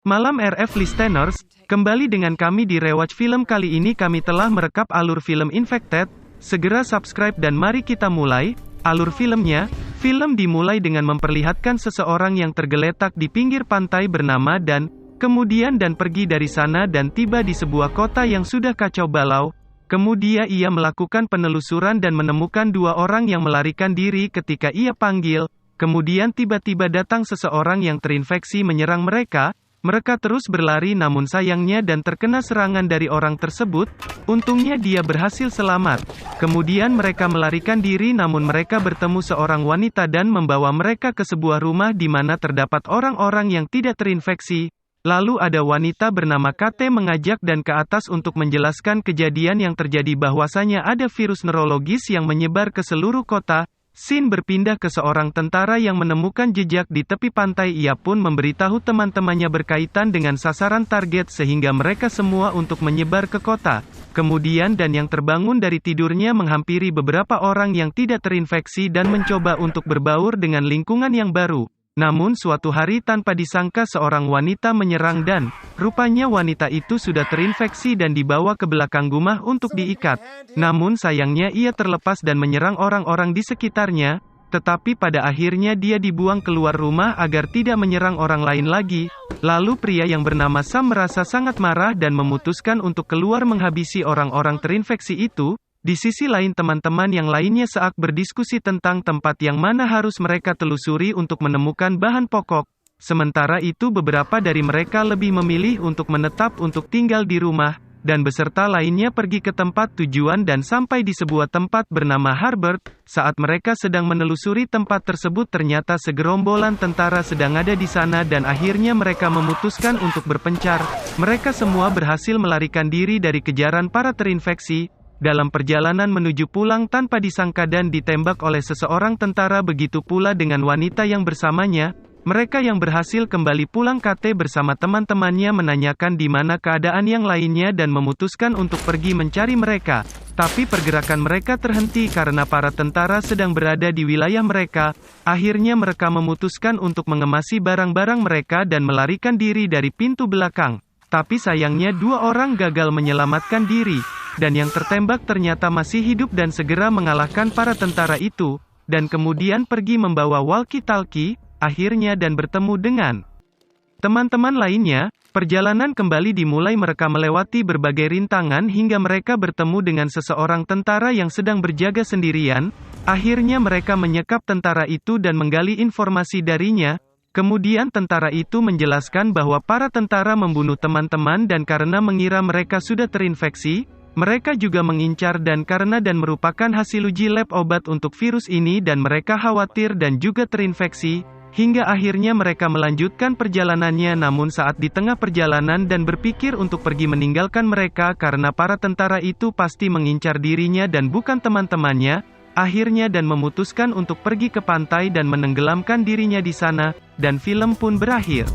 Malam RF Listeners, kembali dengan kami di Rewatch Film. Kali ini kami telah merekap alur film Infected. Segera subscribe dan mari kita mulai. Alur filmnya, film dimulai dengan memperlihatkan seseorang yang tergeletak di pinggir pantai bernama Dan, kemudian Dan pergi dari sana dan tiba di sebuah kota yang sudah kacau balau. Kemudian ia melakukan penelusuran dan menemukan dua orang yang melarikan diri ketika ia panggil. Kemudian tiba-tiba datang seseorang yang terinfeksi menyerang mereka. Mereka terus berlari namun sayangnya Dan terkena serangan dari orang tersebut. Untungnya dia berhasil selamat. Kemudian mereka melarikan diri namun mereka bertemu seorang wanita dan membawa mereka ke sebuah rumah di mana terdapat orang-orang yang tidak terinfeksi. Lalu ada wanita bernama Kate mengajak Dan ke atas untuk menjelaskan kejadian yang terjadi bahwasanya ada virus neurologis yang menyebar ke seluruh kota. Scene berpindah ke seorang tentara yang menemukan jejak di tepi pantai. Ia pun memberitahu teman-temannya berkaitan dengan sasaran target sehingga mereka semua untuk menyebar ke kota. Kemudian Dan yang terbangun dari tidurnya menghampiri beberapa orang yang tidak terinfeksi dan mencoba untuk berbaur dengan lingkungan yang baru. Namun suatu hari tanpa disangka seorang wanita menyerang Dan. Rupanya wanita itu sudah terinfeksi dan dibawa ke belakang rumah untuk diikat. Namun sayangnya ia terlepas dan menyerang orang-orang di sekitarnya. Tetapi pada akhirnya dia dibuang keluar rumah agar tidak menyerang orang lain lagi. Lalu pria yang bernama Sam merasa sangat marah dan memutuskan untuk keluar menghabisi orang-orang terinfeksi itu. Di sisi lain teman-teman yang lainnya saat berdiskusi tentang tempat yang mana harus mereka telusuri untuk menemukan bahan pokok. Sementara itu beberapa dari mereka lebih memilih untuk menetap untuk tinggal di rumah, dan beserta lainnya pergi ke tempat tujuan dan sampai di sebuah tempat bernama Harbert. Saat mereka sedang menelusuri tempat tersebut ternyata segerombolan tentara sedang ada di sana dan akhirnya mereka memutuskan untuk berpencar. Mereka semua berhasil melarikan diri dari kejaran para terinfeksi. Dalam perjalanan menuju pulang tanpa disangka Dan ditembak oleh seseorang tentara, begitu pula dengan wanita yang bersamanya. Mereka yang berhasil kembali pulang Kate bersama teman-temannya menanyakan di mana keadaan yang lainnya dan memutuskan untuk pergi mencari mereka. Tapi pergerakan mereka terhenti karena para tentara sedang berada di wilayah mereka. Akhirnya mereka memutuskan untuk mengemasi barang-barang mereka dan melarikan diri dari pintu belakang. Tapi sayangnya dua orang gagal menyelamatkan diri. Dan yang tertembak ternyata masih hidup dan segera mengalahkan para tentara itu, dan kemudian pergi membawa walkie-talkie, akhirnya Dan bertemu dengan teman-teman lainnya. Perjalanan kembali dimulai mereka melewati berbagai rintangan hingga mereka bertemu dengan seseorang tentara yang sedang berjaga sendirian. Akhirnya mereka menyekap tentara itu dan menggali informasi darinya. Kemudian tentara itu menjelaskan bahwa para tentara membunuh teman-teman dan karena mengira mereka sudah terinfeksi, mereka juga mengincar Dan karena Dan merupakan hasil uji lab obat untuk virus ini dan mereka khawatir Dan juga terinfeksi, hingga akhirnya mereka melanjutkan perjalanannya. Namun saat di tengah perjalanan Dan berpikir untuk pergi meninggalkan mereka karena para tentara itu pasti mengincar dirinya dan bukan teman-temannya, akhirnya Dan memutuskan untuk pergi ke pantai dan menenggelamkan dirinya di sana, dan film pun berakhir.